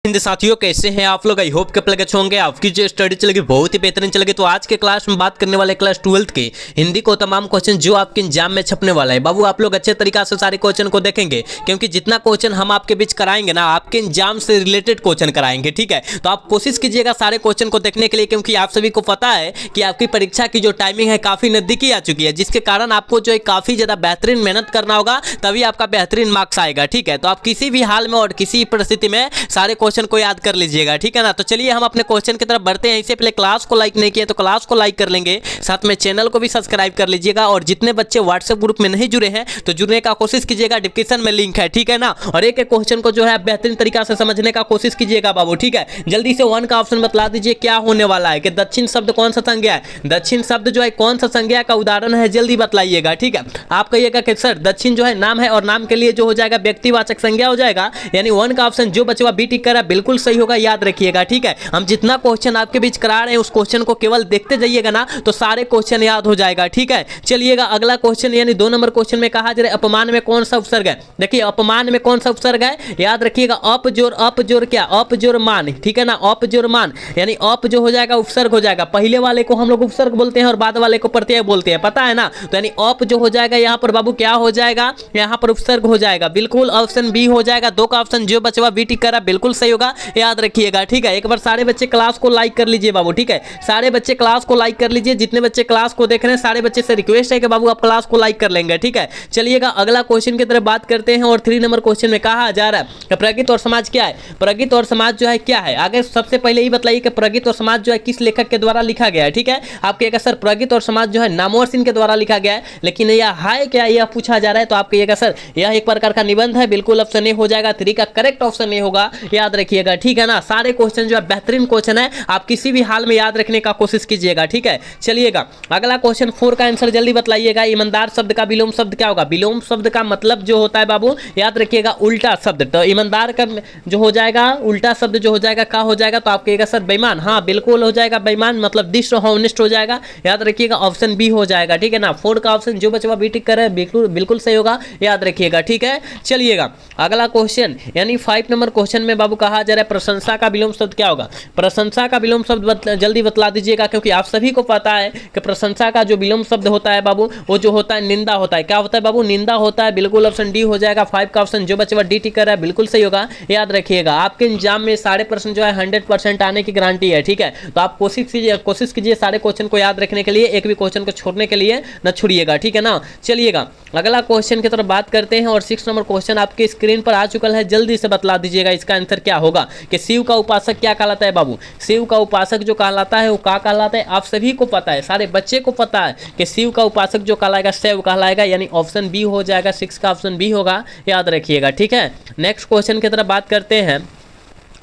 हिंद साथियों, कैसे हैं आप लोग। आई होप के प्लग अच्छे होंगे। आपकी जो स्टडी चलेगी बहुत ही बेहतरीन चलेगी। तो आज के क्लास में बात करने वाले क्लास 12th के हिंदी को तमाम क्वेश्चन जो आपके एग्जाम में छपने वाला है। बाबू आप लोग अच्छे तरीका से सारे क्वेश्चन को देखेंगे, क्योंकि जितना क्वेश्चन हम आपके बीच कराएंगे ना, आपके एग्जाम से रिलेटेड क्वेश्चन कराएंगे। ठीक है, तो आप कोशिश कीजिएगा सारे क्वेश्चन को देखने के लिए, क्योंकि आप सभी को पता है कि आपकी परीक्षा की जो टाइमिंग है काफी नजदीकी आ चुकी है, जिसके कारण आपको जो है काफी ज्यादा बेहतरीन मेहनत करना होगा, तभी आपका बेहतरीन मार्क्स आएगा। ठीक है, तो आप किसी भी हाल में और किसी परिस्थिति में सारे क्वेश्चन को याद कर लीजिएगा। ठीक है ना, तो चलिए हम अपने क्वेश्चन की तरफ बढ़ते हैं। इससे पहले क्लास को लाइक नहीं किया तो क्लास को लाइक कर लेंगे, साथ में चैनल को भी सब्सक्राइब कर लीजिएगा। और जितने बच्चे व्हाट्सएप ग्रुप में नहीं जुड़े हैं तो जुड़ने का कोशिश कीजिएगा, डिस्क्रिप्शन में लिंक है। ठीक है ना, और एक एक क्वेश्चन को जो है बेहतरीन तरीका से समझने का कोशिश कीजिएगा बाबू। ठीक है, जल्दी से 1 का ऑप्शन बतला दीजिए क्या होने वाला है कि दक्षिण शब्द कौन सा संज्ञा है। दक्षिण शब्द जो है कौन सा संज्ञा का उदाहरण है, जल्दी बतलाइएगा। ठीक है, आप कहिएगा कि सर दक्षिण जो है नाम है, और नाम के लिए जो हो जाएगा व्यक्तिवाचक संज्ञा हो जाएगा। यानी 1 का ऑप्शन जो बचवा बी टिक कर रहा है बिल्कुल सही होगा, याद रखिएगा। ठीक है, हम जितना क्वेश्चन आपके बीच करा रहे हैं उस क्वेश्चन को केवल देखते जाइएगा ना, तो सारे क्वेश्चन याद हो जाएगा। ठीक है, चलिएगा अगला क्वेश्चन, यानी 2 नंबर क्वेश्चन में कहा जा रहा है अपमान में कौन सा उपसर्ग है। देखिए अपमान में कौन सा उपसर्ग है, याद रखिएगा अप जोर क्या, अप जोर मान। ठीक है ना, अप जोर मान, यानी अप जो हो जाएगा उपसर्ग हो जाएगा। पहले वाले को हम लोग उपसर्ग बोलते हैं और बाद वाले को प्रत्यय बोलते हैं, पता है ना। तो यानी अप जो हो जाएगा यहाँ पर बाबू क्या हो जाएगा, यहाँ पर उपसर्ग हो जाएगा। बिल्कुल ऑप्शन बी हो जाएगा। 2 का ऑप्शन जो बचवा बी टिक करा बिल्कुल सही होगा, याद रखिएगा। ठीक है, एक बार सारे बच्चे क्लास को लाइक कर लीजिए बाबू। ठीक है, सारे बच्चे क्लास को लाइक कर लीजिए। जितने बच्चे क्लास को देख रहे हैं सारे बच्चे से रिक्वेस्ट है कि बाबू आप क्लास को लाइक कर लेंगे। ठीक है, चलिएगा अगला क्वेश्चन की तरफ बात करते हैं। और 3 नंबर क्वेश्चन में कहा जा रहा है प्रगति और समाज क्या है। प्रगति और समाज जो है क्या है, आगे सबसे पहले ये बताइए कि प्रगति और समाज जो है किस लेखक के द्वारा लिखा गया है। ठीक है, आप कहिएगा सर प्रगति और समाज जो है नामवर सिंह के द्वारा लिखा गया है, लेकिन यह है क्या, यह पूछा जा रहा है। तो आप कहिएगा सर यह एक प्रकार का निबंध है, बिल्कुल ऑप्शन ए हो जाएगा। 3 का करेक्ट ऑप्शन ए होगा, याद रखिएगा। ठीक है ना, सारे क्वेश्चन जो है बेहतरीन क्वेश्चन है, आप किसी भी हाल में याद रखने का कोशिश कीजिएगा। ठीक है, चलिएगा अगला क्वेश्चन 4 का आंसर जल्दी बतलाइएगा। ईमानदार शब्द का विलोम शब्द क्या होगा। विलोम शब्द का मतलब जो होता है बाबू, याद रखिएगा उल्टा शब्द। तो ईमानदार का जो हो जाएगा उल्टा शब्द जो हो जाएगा क्या हो जाएगा, तो आप कहिएगा सर बेईमान। हाँ बिल्कुल हो जाएगा बेईमान, मतलब डिसऑनेस्ट हो जाएगा, याद रखिएगा ऑप्शन बी हो जाएगा। ठीक है ना, 4 का ऑप्शन जो बचवा बी टिक करे बिल्कुल सही होगा, याद रखिएगा। ठीक है, चलिएगा अगला क्वेश्चन, यानी 5 नंबर क्वेश्चन में बाबू कहा जा रहा है प्रशंसा का विलोम शब्द क्या होगा। प्रशंसा का विलोम शब्द जल्दी बतला दीजिएगा, क्योंकि आप सभी को पता है कि प्रशंसा का जो विलोम शब्द होता है बाबू, वो जो होता है निंदा होता है। क्या होता है बाबू, निंदा होता है। बिल्कुल ऑप्शन डी हो जाएगा। 5 का ऑप्शन जो बच्चा डी टिक कर रहा है बिल्कुल सही होगा, याद रखिएगा। आपके एग्जाम में सारे प्रश्न जो है 100% आने की गारंटी है। ठीक है, तो आप कोशिश कीजिए सारे क्वेश्चन को याद रखने के लिए, एक भी क्वेश्चन को छोड़ने के लिए न छोड़िएगा। ठीक है ना, चलिएगा अगला क्वेश्चन की तरफ बात करते हैं। और 6 नंबर क्वेश्चन आपके स्क्रीन पर आ चुका है, जल्दी से बतला दीजिएगा इसका आंसर क्या होगा कि शिव का उपासक क्या कहलाता है बाबू। शिव का उपासक जो कहलाता है वो क्या कहलाता है, आप सभी को पता है, सारे बच्चे को पता है कि शिव का उपासक जो कहलाएगा शैव कहलाएगा, यानी ऑप्शन बी हो जाएगा। 6 का ऑप्शन बी होगा, याद रखिएगा। ठीक है, नेक्स्ट क्वेश्चन की तरफ बात करते हैं।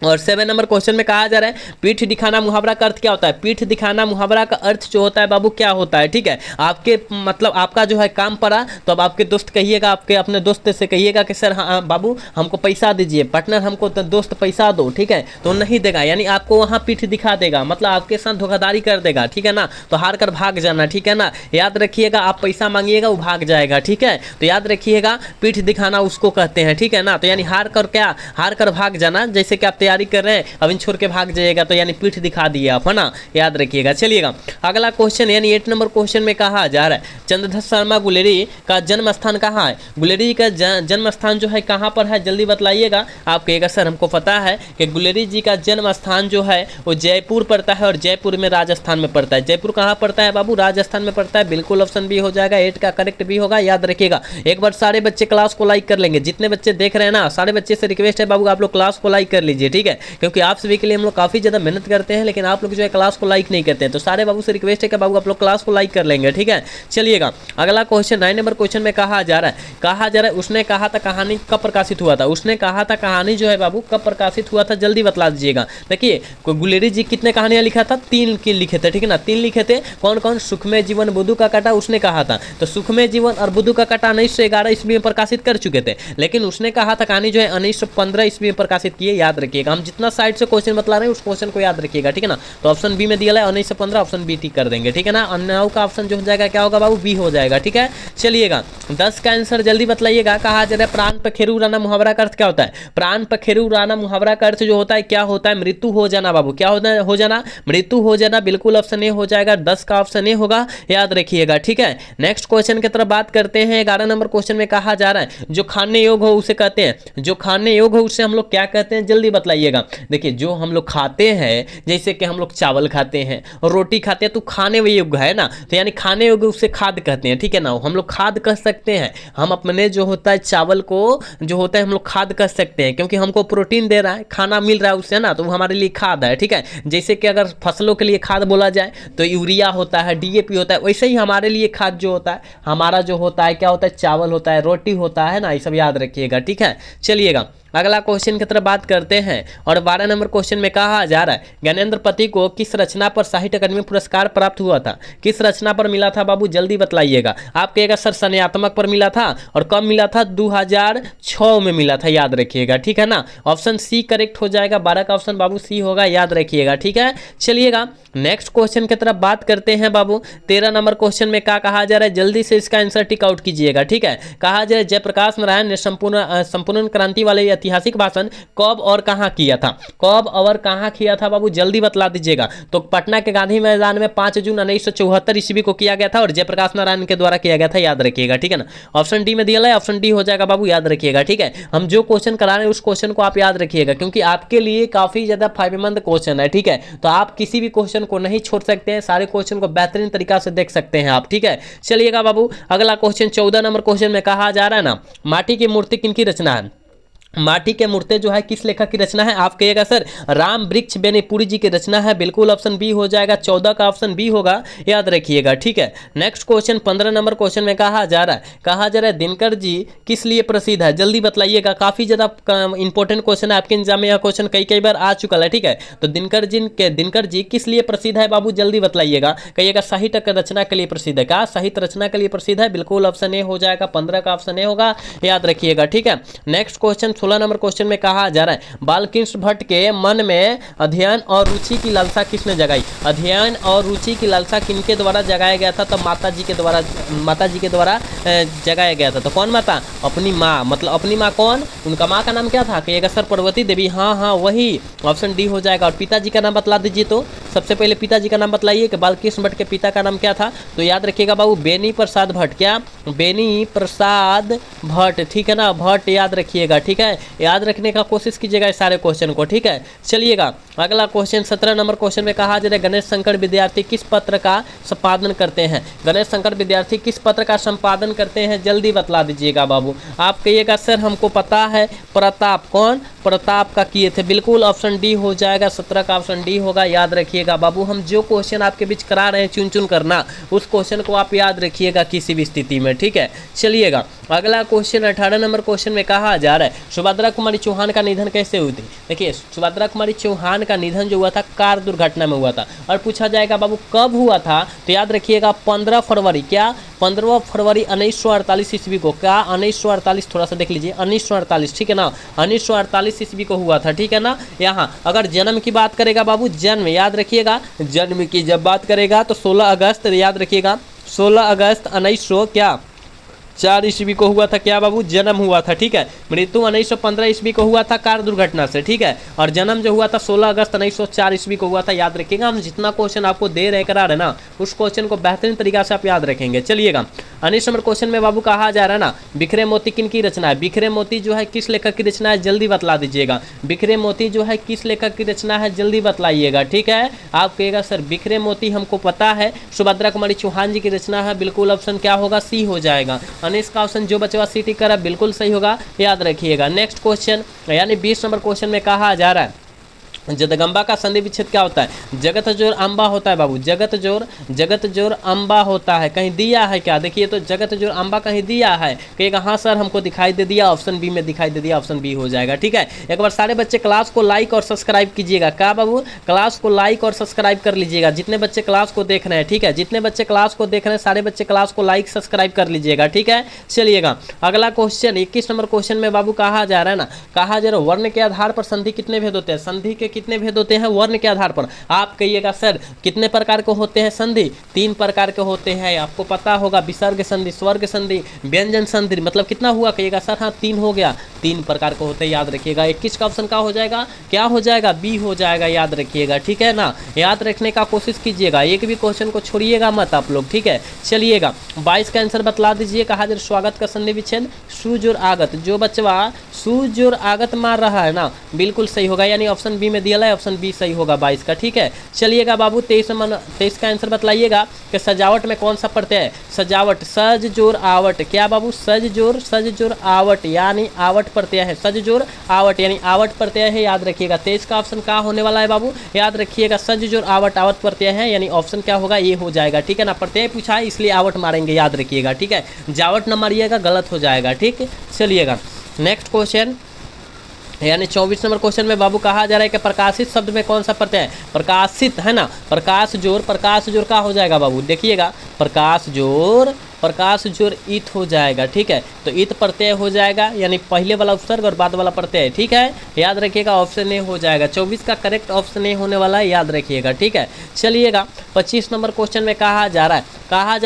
और 7 नंबर क्वेश्चन में कहा जा रहा है पीठ दिखाना मुहावरा का अर्थ क्या होता है। पीठ दिखाना मुहावरा का अर्थ जो होता है बाबू क्या होता है। ठीक है, आपके मतलब आपका जो है काम पड़ा तो अब आपके दोस्त कहिएगा, आपके अपने दोस्त से कहिएगा कि सर हाँ बाबू हमको पैसा दीजिए, पार्टनर हमको तो दोस्त पैसा दो। ठीक है, तो नहीं देगा, यानी आपको वहाँ पीठ दिखा देगा, मतलब आपके साथ धोखाधड़ी कर देगा। ठीक है ना, तो हार कर भाग जाना। ठीक है ना, याद रखिएगा, आप पैसा मांगिएगा वो भाग जाएगा। ठीक है, तो याद रखिएगा पीठ दिखाना उसको कहते हैं। ठीक है ना, तो यानी हार कर भाग जाना, जैसे कि आप तैयारी कर रहे हैं अब इन छोड़ के भाग जाइएगा, तो यानी पीठ दिखा दिए आप, है ना, याद रखिएगा। चलिएगा अगला क्वेश्चन, यानी 8 नंबर क्वेश्चन में कहा जा रहा है चंद्रधर शर्मा गुलेरी का जन्म स्थान कहाँ है। गुलेरी का जन्म स्थान जो है कहाँ पर है, जल्दी बतलाइएगा। आप कहिएगा सर हमको पता है कि गुलेरी जी का जन्म स्थान जो है वो जयपुर पड़ता है, और जयपुर में राजस्थान में पड़ता है। जयपुर कहाँ पड़ता है बाबू, राजस्थान में पड़ता है। बिल्कुल ऑप्शन बी हो जाएगा। 8 का करेक्ट बी होगा, याद रखिएगा। एक बार सारे बच्चे क्लास को लाइक कर लेंगे, जितने बच्चे देख रहे हैं ना सारे बच्चे से रिक्वेस्ट है बाबू आप लोग क्लास को लाइक कर लीजिए। ठीक है, क्योंकि आप सभी के लिए हम लोग काफ़ी ज़्यादा मेहनत करते हैं, लेकिन आप लोग जो है क्लास को लाइक नहीं करते हैं। तो सारे बाबू से रिक्वेस्ट है कि बाबू आप लोग क्लास को लाइक कर लेंगे। ठीक है, चलिएगा अगला क्वेश्चन 9 नंबर क्वेश्चन में कहा जा रहा है उसने कहा था कहानी कब प्रकाशित हुआ था। उसने कहा था कहानी जो है बाबू कब प्रकाशित हुआ था, जल्दी बतला दीजिएगा। देखिए गुलेरी जी कितने कहानियाँ लिखा था, 3 की लिखे थे। ठीक है ना, 3 लिखे थे। कौन कौन, सुखमय जीवन, बुद्धू का काटा, उसने कहा था। तो सुखमय जीवन और बुद्धू का काटा 1911 ईस्वी में प्रकाशित कर चुके थे, लेकिन उसने कहा था कहानी जो है 1915 ईस्वी में प्रकाशित किए, याद रखिएगा। रखिएगा। हम जितना साइड से क्वेश्चन बतला रहे हैं उस क्वेश्चन को याद रखिएगा, ठीक है ना। तो ऑप्शन बी में दिया है 19 से 15, ऑप्शन बी टिक कर देंगे, ठीक है ना। 9 का ऑप्शन जो हो जाएगा क्या होगा बाबू, बी हो जाएगा, ठीक है। चलिएगा 10 का आंसर जल्दी बतलाइएगा। कहा जा रहा है प्राण पखेरु उड़ाना मुहावरा का अर्थ क्या होता है। प्राण पखेरु उड़ाना मुहावरा का अर्थ जो होता है क्या होता है, मृत्यु हो जाना बाबू। क्या हो जाना, मृत्यु हो जाना। बिल्कुल ऑप्शन ए हो जाएगा, 10 का ऑप्शन ए होगा, याद रखिएगा, ठीक है। नेक्स्ट क्वेश्चन की तरफ बात करते हैं। 11 नंबर क्वेश्चन में कहा जा रहा है जो खाने योग्य हो उसे कहते हैं, जो खाने योग्य हो उसे हम लोग क्या कहते हैं, जल्दी बतलाइएगा। देखिए जो हम लोग खाते हैं, जैसे कि हम लोग चावल खाते हैं और रोटी खाते हैं तो खाने योग्य है ना, तो यानी खाने योग्य उसे खाद कहते हैं, ठीक है ना। हम लोग खाद कह सकते हैं, हम अपने जो होता है चावल को जो होता है हम लोग खाद कह सकते हैं, क्योंकि हमको प्रोटीन दे रहा है, खाना मिल रहा है उससे ना, तो वो हमारे लिए खाद है, ठीक है। जैसे कि अगर फसलों के लिए खाद बोला जाए तो यूरिया होता है, डीएपी होता है, वैसे ही हमारे लिए खाद जो होता है हमारा जो होता है क्या होता है, चावल होता है, रोटी होता है ना, ये सब याद रखिएगा, ठीक है। चलिएगा अगला क्वेश्चन की तरफ बात करते हैं। और 12 नंबर क्वेश्चन में कहा जा रहा है ज्ञानेंद्र पति को किस रचना पर साहित्य अकादमी पुरस्कार प्राप्त हुआ था। किस रचना पर मिला था बाबू, जल्दी बतलाइएगा। आप कहिएगा सर संज्ञात्मक पर मिला था, और कब मिला था, 2006 में मिला था, याद रखिएगा, ठीक है ना। ऑप्शन सी करेक्ट हो जाएगा, 12 का ऑप्शन बाबू सी होगा, याद रखिएगा, ठीक है। चलिएगा नेक्स्ट क्वेश्चन की तरफ बात करते हैं बाबू। 13 नंबर क्वेश्चन में क्या कहा जा रहा है, जल्दी से इसका आंसर टिक आउट कीजिएगा, ठीक है। कहा जा रहा है जयप्रकाश नारायण ने संपूर्ण क्रांति वाले ऐतिहासिक भाषण कब और कहां किया था। कब और कहां किया था बाबू, जल्दी बतला दीजिएगा। तो पटना के गांधी मैदान में 5 जून 1974 ईस्वी को किया गया था और जयप्रकाश नारायण के द्वारा किया गया था, याद रखिएगा, ठीक है ना। ऑप्शन डी में दिया है, ऑप्शन डी हो जाएगा बाबू, याद रखिएगा, ठीक है। हम जो क्वेश्चन करा रहे हैं उस क्वेश्चन को आप याद रखिएगा, क्योंकि आपके लिए काफी ज्यादा फायदेमंद क्वेश्चन है, ठीक है। तो आप किसी भी क्वेश्चन को नहीं छोड़ सकते हैं, सारे क्वेश्चन को बेहतरीन तरीका से देख सकते हैं आप, ठीक है। चलिएगा बाबू अगला क्वेश्चन 14 नंबर क्वेश्चन में कहा जा रहा है ना, माटी की मूर्ति किनकी रचना है। माटी के मूर्ति जो है किस लेखक की रचना है। आप कहिएगा सर राम वृक्ष बेनीपुरी जी की रचना है, बिल्कुल ऑप्शन बी हो जाएगा, 14 का ऑप्शन बी होगा, याद रखिएगा, ठीक है। नेक्स्ट क्वेश्चन 15 नंबर क्वेश्चन में कहा जा रहा है दिनकर जी किस लिए प्रसिद्ध है, जल्दी बतलाइएगा। काफी ज्यादा इंपॉर्टेंट क्वेश्चन है, आपके एग्जाम में यह क्वेश्चन कई बार आ चुका है, ठीक है। तो दिनकर जी किस लिए प्रसिद्ध है बाबू, जल्दी बतलाइएगा। कहिएगा साहित्य रचना के लिए प्रसिद्ध है। क्या साहित्य रचना के लिए प्रसिद्ध है, बिल्कुल ऑप्शन ए हो जाएगा, 15 का ऑप्शन ए होगा, याद रखिएगा, ठीक है। नेक्स्ट क्वेश्चन 16 नंबर क्वेश्चन में कहा जा रहा है बालकृष्ण भट्ट के मन में अध्ययन और रुचि की लालसा किसने जगाई। अध्ययन और रुचि की लालसा किनके द्वारा जगाया गया था, तो माता जी के द्वारा जगाया गया था। तो कौन माता, अपनी माँ, मतलब अपनी माँ कौन, उनका माँ का नाम क्या था, कहिएगा सर पार्वती देवी, हाँ वही, ऑप्शन डी हो जाएगा। और पिताजी का नाम बतला दीजिए। तो सबसे पहले पिताजी का नाम बतलाइए कि बालकृष्ण भट्ट के पिता का नाम क्या था। तो याद रखिएगा बाबू बेनी प्रसाद भट्ट, क्या बेनी प्रसाद भट्ट, ठीक है ना, भट्ट याद रखिएगा, ठीक है। याद रखने का कोशिश कीजिएगा इस सारे क्वेश्चन को, ठीक है। चलिएगा अगला क्वेश्चन 17 नंबर क्वेश्चन में कहा जा रहा है गणेश शंकर विद्यार्थी किस पत्र का संपादन करते हैं। गणेश शंकर विद्यार्थी किस पत्र का संपादन करते हैं, जल्दी बतला दीजिएगा बाबू। आप कहिएगा सर हमको पता है, प्रताप, कौन, प्रताप का किए थे, बिल्कुल ऑप्शन डी हो जाएगा, 17 का ऑप्शन डी होगा, याद रखिएगा बाबू। हम जो क्वेश्चन आपके बीच करा रहे हैं चुन करना, उस क्वेश्चन को आप याद रखिएगा किसी भी स्थिति में, ठीक है। चलिएगा अगला क्वेश्चन 18 नंबर क्वेश्चन में कहा जा रहा है सुभद्रा कुमारी चौहान का निधन कैसे हुई थी। देखिए सुभद्रा कुमारी चौहान का निधन जो हुआ था कार दुर्घटना में हुआ था। और पूछा जाएगा बाबू कब हुआ था, तो याद रखिएगा 15 फरवरी, क्या 15 फरवरी 1948 ईस्वी को, क्या 1948, थोड़ा सा देख लीजिए, 1948, ठीक है ना, 1948 ईस्वी को हुआ था, ठीक है ना। यहाँ अगर जन्म की बात करेगा बाबू, जन्म याद रखिएगा, जन्म की जब बात करेगा तो 16 अगस्त, याद रखिएगा 16 अगस्त 1904 ईस्वी को हुआ था, क्या बाबू, जन्म हुआ था, ठीक है। मृत्यु 1915 ईस्वी को हुआ था कार दुर्घटना से, ठीक है। और जन्म जो हुआ था 16 अगस्त 1904 ईस्वी को हुआ था, याद रखिएगा। हम जितना क्वेश्चन आपको दे रहे करा रहे ना, उस क्वेश्चन को बेहतरीन तरीका से आप याद रखेंगे। चलिएगा 19 नंबर क्वेश्चन में बाबू कहा जा रहा है ना बिखरे मोती किन की रचना है। बिखरे मोती जो है किस लेखक की रचना है, जल्दी बतला दीजिएगा। बिखरे मोती जो है किस लेखक की रचना है, जल्दी बतलाइएगा, ठीक है। आप कहिएगा सर बिखरे मोती हमको पता है, सुभद्रा कुमारी चौहान जी की रचना है, बिल्कुल ऑप्शन क्या होगा, सी हो जाएगा। 19 का ऑप्शन जो बचवा सी टिक करा बिल्कुल सही होगा, याद रखिएगा। नेक्स्ट क्वेश्चन यानी 20 नंबर क्वेश्चन में कहा जा रहा है जगदम्बा का संधि विच्छेद क्या होता है? जगत जोर अम्बा होता है बाबू, जगत जोर अम्बा होता है। कहीं दिया है क्या? देखिए तो जगत जोर अम्बा कहीं दिया है, कहेगा हाँ सर हमको दिखाई दे दिया, ऑप्शन बी में दिखाई दे दिया, ऑप्शन बी हो जाएगा। ठीक है, एक बार सारे बच्चे क्लास को लाइक और सब्सक्राइब कीजिएगा। क्या बाबू? क्लास को लाइक और सब्सक्राइब कर लीजिएगा, जितने बच्चे क्लास को देख रहे हैं। ठीक है, जितने बच्चे क्लास को देख रहे हैं सारे बच्चे क्लास को लाइक सब्सक्राइब कर लीजिएगा। ठीक है, चलिएगा अगला क्वेश्चन 21 नंबर क्वेश्चन में बाबू कहा जा रहा है ना, कहा जा रहा है वर्ण के आधार पर संधि कितने भेद होते हैं? संधि के कितने भेद होते हैं वर्ण के आधार पर? आप कहिएगा सर कितने प्रकार के होते हैं संधि? 3 प्रकार के होते हैं, आपको पता होगा, विसर्ग संधि, स्वर्ग संधि, व्यंजन संधि। मतलब कितना हुआ कहिएगा सर? हाँ 3 हो गया, 3 प्रकार के होते हैं, याद रखिएगा। 21 का ऑप्शन क्या हो जाएगा? क्या हो जाएगा? बी हो जाएगा, याद रखिएगा। ठीक है ना, याद रखने का कोशिश कीजिएगा, एक भी क्वेश्चन को छोड़िएगा मत आप लोग। ठीक है, चलिएगा 22 का आंसर बतला दीजिए। कहा जरा स्वागत का संधि विच्छेद सुज और आगत। जो बच्चा सुज और आगत मार रहा है ना, बिल्कुल सही होगा, यानी ऑप्शन बी में दिया है, ऑप्शन बी सही होगा 22 का। ठीक है, चलिएगा बाबू 23 का आंसर बतलाइएगा कि सजावट में कौन सा प्रत्यय है? सजावट, सज जोर आवट। क्या बाबू? सज जोर आवट, यानी आवट प्रत्यय है, सज जोर आवट यानी आवट प्रत्यय है, याद रखिएगा। 23 का ऑप्शन क्या होने वाला है बाबू? याद रखिएगा सज जोर आवट, आवट प्रत्यय है, यानी ऑप्शन क्या होगा? ये हो जाएगा। ठीक है ना, प्रत्यय पूछा है इसलिए आवट मारेंगे, याद रखिएगा। ठीक है, जावट न मारिएगा, गलत हो जाएगा। ठीक है, चलिएगा नेक्स्ट क्वेश्चन यानी 24 नंबर क्वेश्चन में बाबू कहा जा रहा है कि प्रकाशित शब्द में कौन सा प्रत्यय है? प्रकाशित है ना, प्रकाश जोर का हो जाएगा बाबू? देखिएगा प्रकाश जोर इत हो जाएगा। ठीक है, तो इत प्रत्यय हो जाएगा, यानी पहले वाला उपसर्ग और बाद वाला प्रत्यय। ठीक है, याद रखिएगा ऑप्शन ए हो जाएगा। 24 का करेक्ट ऑप्शन ए होने वाला है, याद रखिएगा। ठीक है, चलिएगा 25 नंबर क्वेश्चन में कहा जा रहा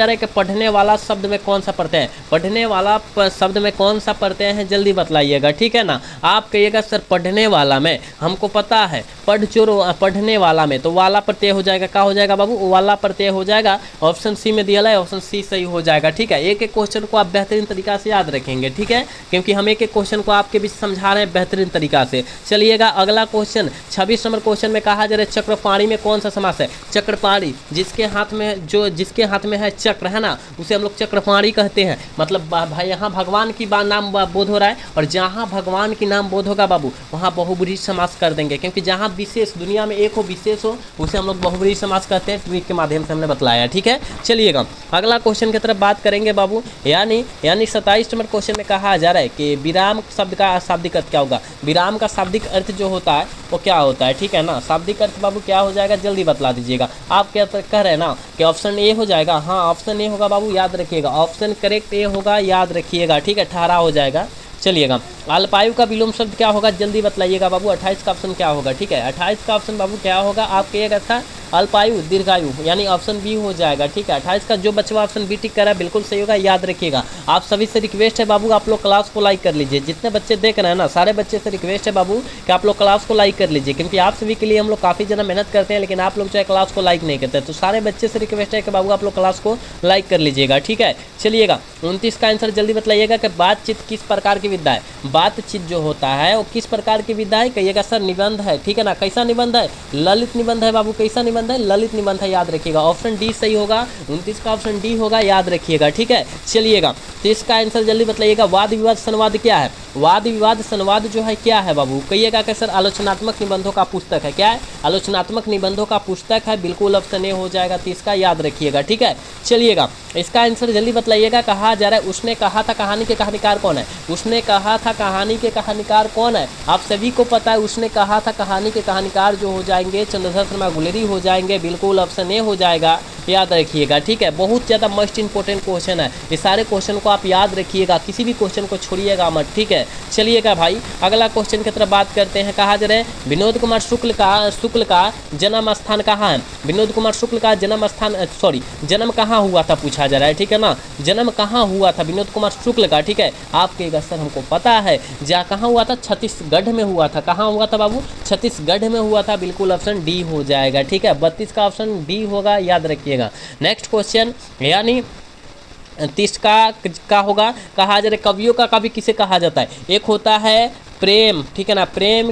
है कि पढ़ने वाला शब्द में कौन सा प्रत्यय है? पढ़ने वाला शब्द में कौन सा प्रत्यय है, जल्दी बतलाइएगा। ठीक है ना, आप कहिएगा सर पढ़ने वाला में हमको पता है, पढ़ने वाला में तो वाला प्रत्यय हो जाएगा। क्या हो जाएगा बाबू? वाला प्रत्यय हो जाएगा, ऑप्शन सी में दिया है, ऑप्शन सी सही हो जाएगा। ठीक है, एक एक क्वेश्चन को आप बेहतरीन तरीका से याद रखेंगे। ठीक है, क्योंकि हम एक एक क्वेश्चन को आपके बीच समझा रहे हैं बेहतरीन तरीका से। चलिएगा अगला क्वेश्चन 26 नंबर क्वेश्चन में कहा जा रहा है चक्रपाणी में कौन सा समास है? चक्रपाणी, जिसके हाथ में है चक्र है ना, उसे हम लोग चक्रपाणी कहते हैं। मतलब भाई यहाँ भगवान की नाम बोध हो रहा है, और जहाँ भगवान की नाम बोध होगा बाबू वहाँ बहुब्रीहि समास कर देंगे, क्योंकि जहाँ विशेष दुनिया में एक हो विशेष हो उसे हम लोग बहुब्रीहि समास कहते हैं। ट्रिक के माध्यम से हमने बतलाया। ठीक है, चलिएगा अगला क्वेश्चन की तरफ बात करेंगे बाबू। यानी 27 नंबर क्वेश्चन में कहा जा रहा है कि विराम शब्द का शाब्दिक अर्थ क्या होगा? विराम का शाब्दिक अर्थ जो होता है वो क्या होता है? ठीक है ना, शाब्दिक अर्थ बाबू क्या हो जाएगा, जल्दी बतला दीजिएगा। आप क्या कह रहे हैं ना कि ऑप्शन ए हो जाएगा? हाँ ऑप्शन ए होगा बाबू, याद रखिएगा, ऑप्शन करेक्ट ए होगा, याद रखिएगा। ठीक है, 18 हो जाएगा। चलिएगा अल्पायु का विलोम शब्द क्या होगा, जल्दी बतलाइएगा बाबू। 28 का ऑप्शन क्या होगा? ठीक है, 28 का ऑप्शन बाबू क्या होगा, आप कहिएगा था अल्पायु दीर्घायु, यानी ऑप्शन बी हो जाएगा। ठीक है, 28 का जो बच्चा ऑप्शन बी टिक कर रहा है बिल्कुल सही होगा, याद रखिएगा। आप सभी से रिक्वेस्ट है बाबू, आप लोग क्लास को लाइक कर लीजिए। जितने बच्चे देख रहे हैं ना, सारे बच्चे से रिक्वेस्ट है बाबू कि आप लोग क्लास को लाइक कर लीजिए, क्योंकि आप सभी के लिए हम लोग काफ़ी ज़्यादा मेहनत करते हैं, लेकिन आप लोग जो है क्लास को लाइक नहीं करते। तो सारे बच्चे से रिक्वेस्ट है कि बाबू आप लोग क्लास को लाइक कर लीजिएगा। ठीक है, चलिएगा 29 का आंसर जल्दी बतलाइएगा कि बातचीत किस प्रकार की विद्या है? बातचीत जो होता है वो किस प्रकार की विद्या है? कहिएगा सर निबंध है। ठीक है ना, कैसा निबंध है? ललित निबंध है बाबू। कैसा निबंध है? ललित निबंध है, याद रखिएगा। ऑप्शन डी सही होगा, 29 का ऑप्शन डी होगा, याद रखिएगा। ठीक है, चलिएगा 30 का आंसर जल्दी बताइएगा। वाद विवाद संवाद क्या है? वाद विवाद संवाद जो है क्या है बाबू? कहिएगा कि सर आलोचनात्मक निबंधों का पुस्तक है। क्या है? आलोचनात्मक निबंधों का पुस्तक है, बिल्कुल ऑप्शन ए हो जाएगा 30 का, याद रखिएगा। ठीक है, चलिएगा इसका आंसर जल्दी बतलाइएगा। कहा जा रहा है उसने कहा था कहानी के कहानीकार कौन है? उसने कहा था कहानी के कहानीकार कौन है? आप सभी को पता है, उसने कहा था कहानी के कहानीकार जो हो जाएंगे चंद्रशेखर शर्मा गुलेरी हो जाएंगे, बिल्कुल ऑप्शन ए हो जाएगा, याद रखिएगा। ठीक है, बहुत ज़्यादा मोस्ट इंपॉर्टेंट क्वेश्चन है, ये सारे क्वेश्चन को आप याद रखिएगा, किसी भी क्वेश्चन को छोड़िएगा मत। ठीक है, चलिएगा भाई अगला क्वेश्चन की तरफ बात करते हैं। कहा जा रहा है विनोद कुमार शुक्ल का जन्म स्थान कहाँ है? विनोद कुमार शुक्ल का जन्म स्थान जन्म कहाँ हुआ था पूछा जा रहा है। ठीक है ना, जन्म कहाँ हुआ था विनोद कुमार शुक्ल का? ठीक है, आप कहिएगा सर हमको पता है, जहाँ कहाँ हुआ था? छत्तीसगढ़ में हुआ था। कहाँ हुआ था बाबू? छत्तीसगढ़ में हुआ था, बिल्कुल ऑप्शन डी हो जाएगा। ठीक है, 32 का ऑप्शन डी होगा, याद रखिएगा। नेक्स्ट क्वेश्चन यानी 30 का होगा। कहा जा रहा है कवियों का कवि किसे कहा जाता है? एक होता है प्रेम, ठीक है ना, प्रेम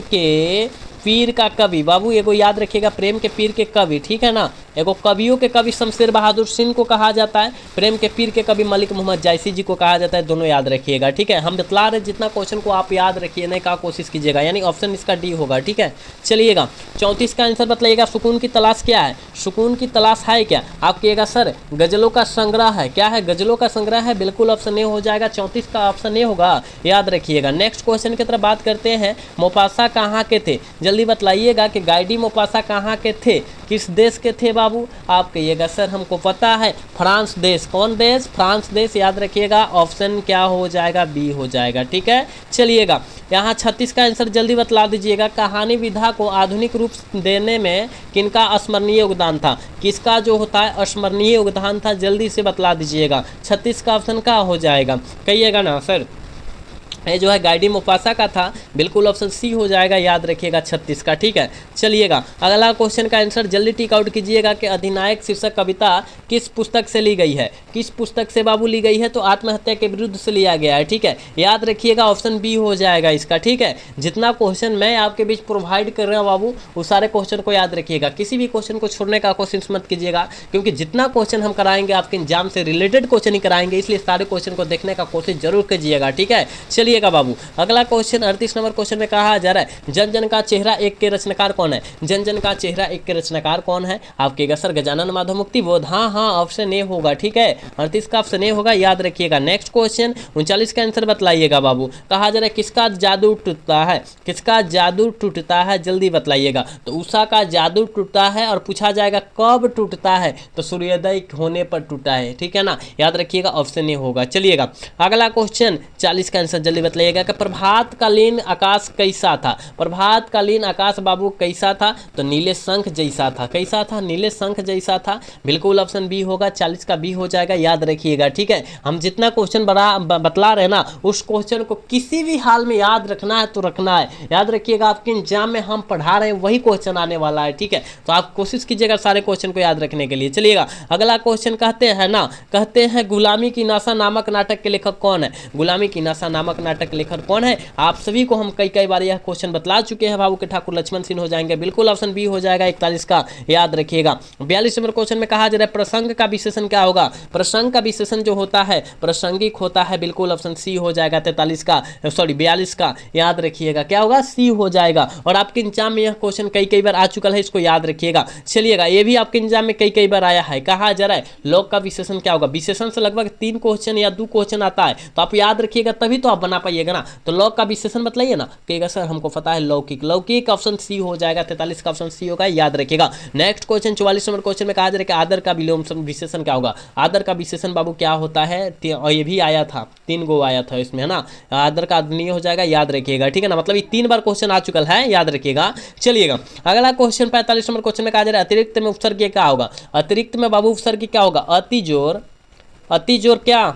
पीर का कवि बाबू, एगो याद रखिएगा प्रेम के पीर के कवि, ठीक है ना। एगो कवियों के कवि शमशेर बहादुर सिंह को कहा जाता है, प्रेम के पीर के कवि मलिक मोहम्मद जायसी जी को कहा जाता है। दोनों याद रखिएगा, ठीक है। हम बतला रहे जितना क्वेश्चन को आप याद रखिए का कोशिश कीजिएगा, यानी ऑप्शन इसका डी होगा, ठीक है। चलिएगा 34 का आंसर बतलाइएगा, सुकून की तलाश क्या है? सुकून की तलाश है क्या? आप कहिएगा सर गजलों का संग्रह है। क्या है? गजलों का संग्रह है, बिल्कुल ऑप्शन ए हो जाएगा। 34 का ऑप्शन ए होगा, याद रखिएगा। नेक्स्ट क्वेश्चन की तरफ बात करते हैं। मोपासा कहाँ के थे? जल्दी बतलाइएगा कि गाइडी मोपासा कहाँ के थे, किस देश के थे बाबू? आप कहिएगा सर हमको पता है फ्रांस देश। कौन देश? फ्रांस देश, याद रखिएगा। ऑप्शन क्या हो जाएगा? बी हो जाएगा, ठीक है। चलिएगा यहाँ 36 का आंसर जल्दी बतला दीजिएगा। कहानी विधा को आधुनिक रूप देने में किनका अस्मरणीय योगदान था? किसका जो होता है अस्मरणीय योगदान था, जल्दी से बतला दीजिएगा। 36 का ऑप्शन क्या हो जाएगा? कहिएगा ना सर, ये जो है गाइडी मोपासा का था, बिल्कुल ऑप्शन सी हो जाएगा, याद रखिएगा 36 का, ठीक है। चलिएगा अगला क्वेश्चन का आंसर जल्दी टिक आउट कीजिएगा कि अधिनायक शीर्षक कविता किस पुस्तक से ली गई है? किस पुस्तक से बाबू ली गई है? तो आत्महत्या के विरुद्ध से लिया गया है, ठीक है। याद रखिएगा ऑप्शन बी हो जाएगा इसका, ठीक है। जितना क्वेश्चन मैं आपके बीच प्रोवाइड कर रहा हूँ बाबू, वो सारे क्वेश्चन को याद रखिएगा, किसी भी क्वेश्चन को छोड़ने का कोशिश मत कीजिएगा, क्योंकि जितना क्वेश्चन हम कराएंगे आपके एग्जाम से रिलेटेड क्वेश्चन ही कराएंगे, इसलिए सारे क्वेश्चन को देखने का कोशिश जरूर कीजिएगा, ठीक है। चलिएगा बाबू अगला क्वेश्चन 38 नंबर क्वेश्चन में कहा जा रहा है जन जन का चेहरा एक के रचनाकार कौन है? जन जन का चेहरा एक के रचनाकार कौन है? आप कहिएगा सर गजानन माधव मुक्ति बोध। हाँ हाँ ऑप्शन ए होगा, ठीक है। 38 का ऑप्शन ए होगा, याद रखिएगा। नेक्स्ट क्वेश्चन 39 का आंसर बतलाइएगा बाबू। कहा जा रहा है किसका जादू टूटता है? किसका जादू टूटता है, जल्दी बतलाइएगा। तो उषा का जादू टूटता है, और पूछा जाएगा कब टूटता है, तो सूर्योदय होने पर टूटा है, ठीक है ना। याद रखिएगा ऑप्शन ए होगा। चलिएगा अगला क्वेश्चन 40 का आंसर जल्दी बतलाइएगा। प्रभातकालीन आकाश कैसा था? प्रभातकालीन आकाश बाबू कैसा था? तो नीले शंख जैसा था। कैसा था? नीले शंख जैसा था, बिल्कुल ऑप्शन बी होगा। 40 का बी हो जाएगा, याद रखिएगा, ठीक है। हम जितना क्वेश्चन बतला रहे हैं ना, उस क्वेश्चन को किसी भी हाल में याद रखना है तो रखना है, याद रखिएगा। आपके एग्जाम में हम पढ़ा रहे हैं वही क्वेश्चन आने वाला है, ठीक है। तो आप कोशिश कीजिएगा सारे क्वेश्चन को याद रखने के लिए। चलिएगा अगला क्वेश्चन कहते हैं ना, कहते हैं गुलामी की नासा नामक नाटक के लेखक कौन है? गुलामी की नासा नामक नाटक के लेखक कौन है? आप सभी को हम कई बार यह क्वेश्चन बतला चुके हैं बाबू के ठाकुर लक्ष्मण सिंह हो जाएंगे, बिल्कुल ऑप्शन बी हो जाएगा 41 का, याद रखिएगा। 42 नंबर क्वेश्चन में कहा जा रहा है प्रसंग का विशेषण क्या होगा? प्रसंग का विशेषण जो होता है प्रासंगिक होता है, बिल्कुल ऑप्शन सी हो जाएगा। 43 का 42 का, याद रखिएगा क्या होगा? सी हो जाएगा। और आपके एग्जाम में यह क्वेश्चन कई बार आ चुका है, इसको याद रखिएगा। चलिएगा ये भी आपके एग्जाम में कई बार आया है। कहा जा रहा है लौक का विशेषण क्या होगा? विशेषण से लगभग 3 क्वेश्चन या 2 क्वेश्चन आता है, तो आप याद रखिएगा तभी तो आप बना पाइएगा ना। तो लौक का विशेषण बतलाइए ना, कहेगा सर हमको पता है लौकिक। लौकिक ऑप्शन सी हो जाएगा। 43 का ऑप्शन सी होगा, याद रखिएगा। नेक्स्ट क्वेश्चन 44 नंबर क्वेश्चन में कहा जा रहा है कि आदर का विलोम विशेषण क्या होगा? आदर का विशेषण बाबू क्या होता है? और ये भी आया था, 3 गो आया था इसमें, है ना। आदर का आदरणीय हो जाएगा, याद रखिएगा, ठीक है ना। मतलब ये 3 बार क्वेश्चन आ चुका है, याद रखिएगा। चलिएगा अगला क्वेश्चन 45 नंबर क्वेश्चन में कहा जा रहा है अतिरिक्त में उपसर्ग क्या होगा? अतिरिक्त में बाबू उपसर्ग क्या होगा? अति जोर, अति जोर क्या?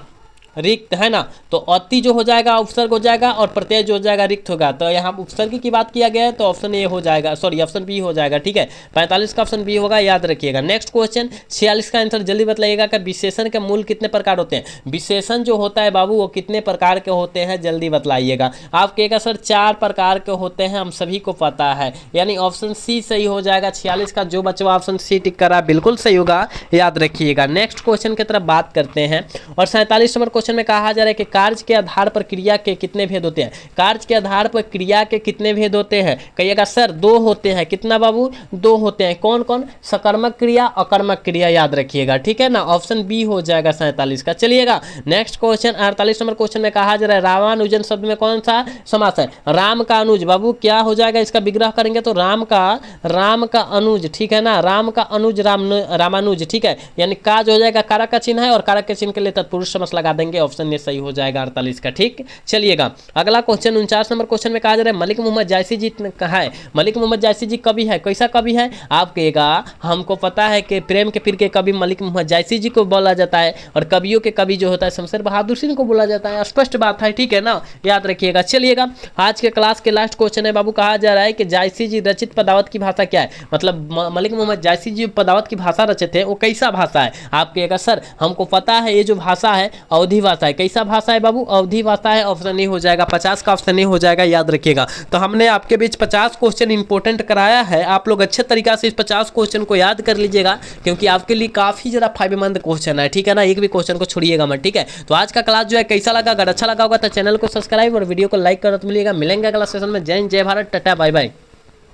रिक्त, है ना। तो अति जो हो जाएगा उपसर्ग हो जाएगा, और प्रत्यय जो हो जाएगा रिक्त होगा। तो यहाँ उपसर्ग की बात किया गया है, तो ऑप्शन ए हो जाएगा, सॉरी ऑप्शन बी हो जाएगा, ठीक है। 45 का ऑप्शन बी होगा, याद रखिएगा। नेक्स्ट क्वेश्चन 46 का आंसर जल्दी बतलाइएगा कि विशेषण के मूल कितने प्रकार होते हैं? विशेषण जो होता है बाबू वो कितने प्रकार के होते हैं, जल्दी बतलाइएगा। आप कहेगा सर 4 प्रकार के होते हैं, हम सभी को पता है, यानी ऑप्शन सी सही हो जाएगा। 46 का जो बच्चा ऑप्शन सी टिक करा बिल्कुल सही होगा, याद रखिएगा। नेक्स्ट क्वेश्चन की तरफ बात करते हैं, और 47 नंबर क्वेश्चन में कहा जा रहा है कि कार्य के आधार पर क्रिया के कितने भेद होते हैं? कार्य के आधार पर क्रिया के कितने भेद होते हैं? कहिएगा सर 2 होते हैं। कितना बाबू? 2 होते हैं। कौन कौन? सकर्मक क्रिया, अकर्मक क्रिया, याद रखिएगा, ठीक है ना। ऑप्शन बी हो जाएगा 47 का। चलिएगा नेक्स्ट क्वेश्चन 48 नंबर क्वेश्चन में कहा जा रहा है रामानुजन शब्द में कौन सा समास है? राम का अनुज बाबू क्या हो जाएगा? इसका विग्रह करेंगे तो राम का अनुज, ठीक है ना। राम का अनुज रामानुज, ठीक है। यानी का जो हो जाएगा कारक का चिन्ह है, और कारक के चिन्ह के लिए तत्पुरुष समास लगा देंगे, ऑप्शन ये सही हो जाएगा 48 का, ठीक। चलिएगा अगला क्वेश्चन 49 नंबर क्वेश्चन में कहा जा रहा है मलिक मोहम्मद जायसी जी कहा है? मलिक मोहम्मद जायसी जी कवि है, कैसा कवि है? आप कहेगा हमको पता है कि प्रेम के पीर के कवि मलिक मोहम्मद जायसी जी को बोला जाता है, और कवियों के कवि जो होता है शमशेर बहादुर सिंह को बोला जाता है, स्पष्ट बात है, ठीक है ना, याद रखिएगा। चलिएगा आज के क्लास के लास्ट क्वेश्चन है बाबू, कहा जा रहा है कि जायसी जी रचित पदावत की भाषा क्या है? मतलब मलिक मोहम्मद जायसी जी पदावत की भाषा रचित है, वो कैसा भाषा है? आप कहेगा सर हमको पता है ये जो भाषा है अवधी भाषा है। कैसा भाषा है बाबू? अवधी भाषा है। ऑप्शन नहीं हो जाएगा, 50 का ऑप्शन नहीं हो जाएगा, याद रखिएगा। तो हमने आपके बीच 50 क्वेश्चन इंपॉर्टेंट कराया है, आप लोग अच्छे तरीका से इस 50 क्वेश्चन को याद कर लीजिएगा, क्योंकि आपके लिए काफी ज्यादा फायदेमंद क्वेश्चन है, ठीक है ना। एक भी क्वेश्चन को छोड़िएगा मत, ठीक है। तो आज का क्लास जो है कैसा लगा? अगर अच्छा लगा होगा तो चैनल को सब्सक्राइब और वीडियो को लाइक कर मिलिएगा। मिलेंगे अगला सेशन में। जय हिंद, जय भारत, टाटा, बाय बाय।